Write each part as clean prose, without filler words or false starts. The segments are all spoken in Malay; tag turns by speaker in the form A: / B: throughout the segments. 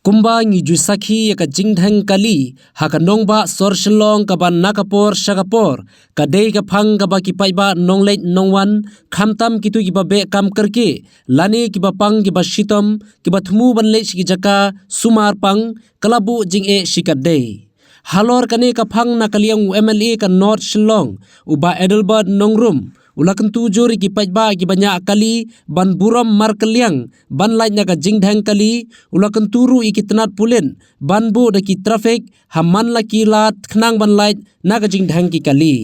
A: Kumba ngi jusakhi ka jingdhang kali haka nongba sor shlong ka ban nakapor shakapor ka dei ka phang ka ba ki paiba nongleit nongwan khamtam kitu ki ba be kam karke lani ki ba pang ki ba shitom ki ba thmu ban le ki jaka sumar pang kalabu jing e shikat dei halor kane ka phang na kaliang MLA ka North Shillong uba Edelbert Nongrum ulakan tujuri ki pajba ki banyak kali ban buram mar kaliang ban lain na ka jingdhang kali ulakan turu iki tenat pulin ban bu da ki traffic haman la ki lat khnang ban lain na ka jingdhang ki kali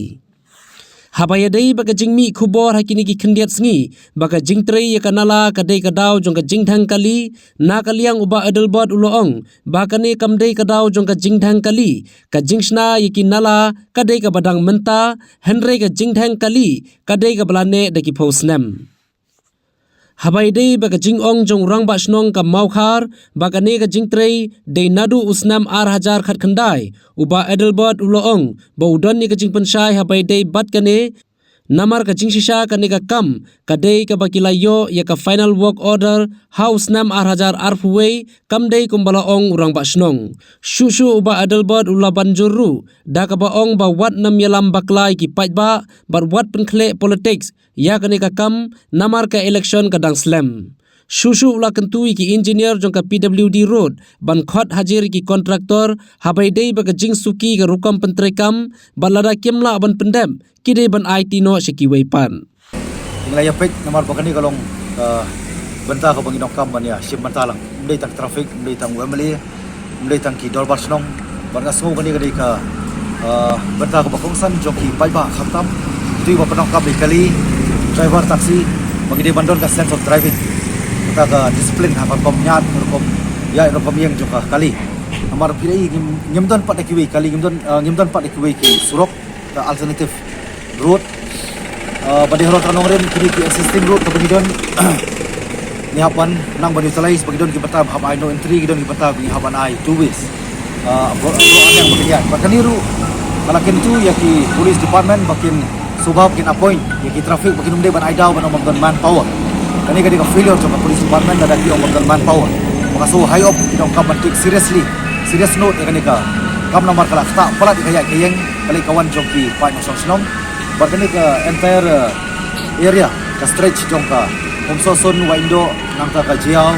A: habaya dei baga jingmi khubor hakini ki khndiat sngi baga jingtrei ya kanala ka dei ka daw jong ka jingdhang kali na kaliang uba Edelbert uloong bakane kamdei ka daw jong ka jingdhang kali ka jingshna yiki nala ka dei ka badang menta henry ka jingdhang kali ka dei ka blane da ki phosnem habai dei baga jingong jong rangba snong ka maukhar bakane ka jingtrei dei nadu usnam 8000 khat khandai uba Edelbert uloong baudan ni ka jingpanshai habai dei bat kane namar ka jingshisha kane ka kam ka dei ka bakilayo ya ka final work order house nam 8000 arfuwei kam dei kumbala ong urangba snong shushu uba Edelbert ula banjuru da ka ba ong ba wat nam yalam baklai ki pajba bar wat penkhle politics ya kane ka kam namar ka election ka dang slam Shushu ula kentui ki engineer jong ka PWD road ban khot hajir ki kontraktor habai dei baga jing suki ka rukam pentrekam balada kimla ban pendem kide ban IT no shiki weipan
B: nglaya pek namar bakani kalong benta ka bangin kam ban ya sim bantalang mdei tak traffic mdei tang wemeli mdei tang ki dolbar snong ban ka sngo kani ka benta ka bakongsan jong ki baiba khatam tui ba panong kam kali driver taxi bagi dia bandon ka sense of driving ka disiplin ha kom nyat kom ya kom yang joka kali amar pilai ngimdon pat kiwi kali ngimdon pat kiwi ki surok ka alternative road badi haro tanong ren kini ki existing road ka bagidon ni hapan nang ban utilize bagidon ki batab hab I no entry gidon ki batab ki haban I two ways bro yang bagian bakaniru kalakin tu ya ki police department bakin subab kin appoint ya ki traffic bakin umde ban I daw ban omong manpower kani kadi ka failure jong police department da ki ong manpower maka so high up kidong kam take serious note kani ka kam nomor kala ta pala di kaya kayeng kali kawan jong ki pa no song bar kani ka entire area ka stretch jong ka umso son window nang ka jiao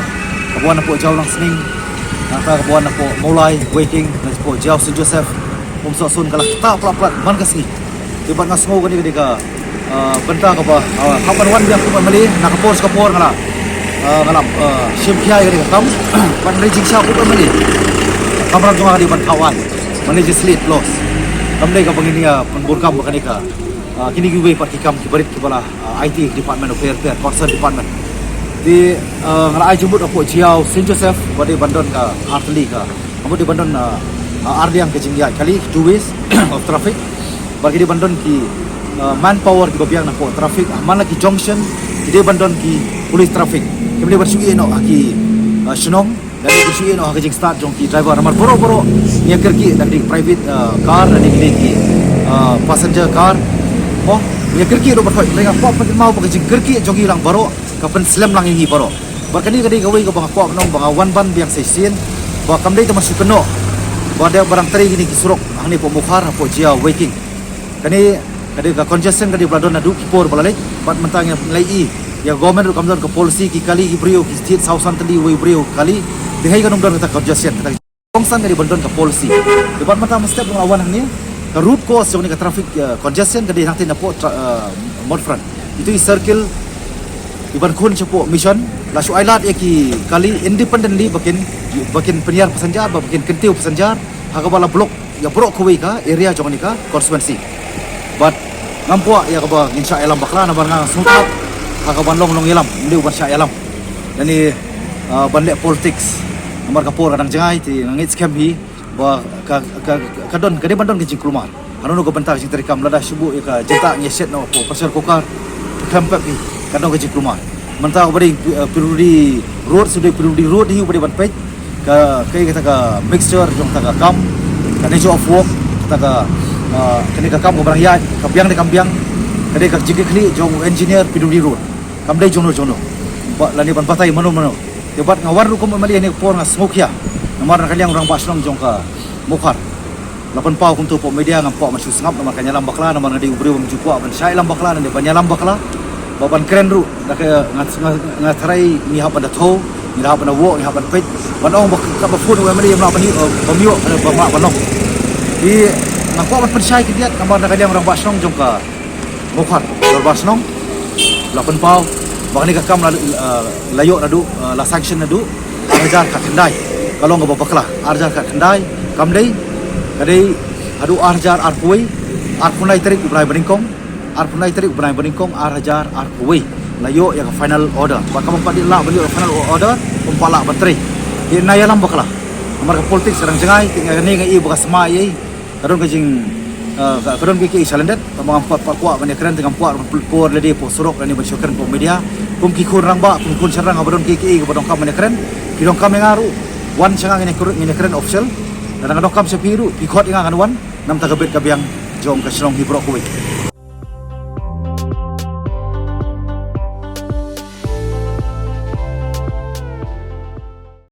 B: kabuan na po jiao lang sning nang ka kabuan na po mulai waiting na po jiao St. Joseph umso son kala ta pala man ka sni tiba nga sngo kani ka benta ka ba kapan wan biang kuman mali nakapor skapor ngala simpiai ka kam pan rejing sha kuman mali kamram jong di ban kawan manage slit loss kamdei ka bangini penburkam bakani ka kini giwe patikam ki barit ki bala IT department of affairs concern department di ngala ai jumut apo jiao St. Joseph bade bandon ka artli ka amu di bandon ardiang ke jingya kali two ways of traffic bagi di bandon ki manpower ki babiang na po traffic mana ki junction ide bandon ki police traffic kemle bersui no ki shnong dari bersui no ki start jong ki driver amar boro ya kerki dari private car dari ki passenger car oh ya kerki do berhoi mereka pop mau pakai kerki jong ki lang baro kapan slam lang ini baro bakani kadi gawai ka bang pop nong bang wan ban biang sesin ba kamdei ta masuk no ba dia barang teri gini ki surok angni po mukhar po jia waiting kani kadi ka congestion kadi bladon adu kipor balalek bat mentang yang lai ya government ru kamdon ka policy ki kali ki brio ki state sausan tadi we brio kali dihai ka nomdon ka congestion kata kongsan kadi bladon ka policy debat mata step ng awan ni ka root cause jong ni ka traffic congestion kadi nanti na po mod front itu circle iban kun cepo mission la su ailat ya ki kali independently bakin penyiar pesanjar bakin kentiu pesanjar hakabala blok ya blok kuwi ka area jong ni ka constituency but ngampua ya ka insya elam bakla na barang sungkap hakaban long elam ndi uban sya elam yani banle politics nomor kapor kadang jangai ti ngit scam hi ba kadon kade bandon ke jingklumar anu no go bentar jing terikam lada subu ya ka jeta nyeset no po pasar kokar kampak hi kadon ke jingklumar mentah bari pirudi road sudah pirudi road hi bari ban pej ka kai kata ka mixture jong ta ka kam kane jo of work ta ka kani ka kam barang ya kambiang de kambiang kade ka jike kli jong engineer PWD road kamdei jono ba lani ban patai mano debat ngawar lu kom mali ni por nga smoke ya nomor kalian orang Basnong jongka mukar 8 pau kum tu pok media ngam pok masu sengap nomor kanya lam bakla nomor ngadi ubri um jupua ban sai lam bakla nande ban lam bakla baban keren ru dak ngatrai ni hab pada tho ni hab pada wo ni hab pada pet ban ong bak ka fun we mari ma ban bamio ba banok di ngam pok ban sai kidiat nomor kalian orang Basnong jongka mukar Basnong 8 pau bakni ka kam layo nadu la sanction nadu arjar ka kendai kalau ngaba bakla arjar ka kendai kam dei kadai adu arjar arpui arpunai tarik ubrai beringkong arpunai tarik ubrai beringkong arjar arpui layo yang final order bakam padi la beli final order umpala bateri di nayalam bakla nomor ka politik serang jengai tinggal ni ngai bekas mai kadon ka jing kadon ki salendet tamang empat kuat bani keren dengan kuat por ledi po surok ni bersyukur po media kum ki kun rang ba kum kun serang abadon ki bodong kam bani keren kidong kam ngaru wan sangang ini keren official dan kadang kam sepiru ki khot inga kan wan nam ta kabet kabiang jom ka Selong Hibrok kuwi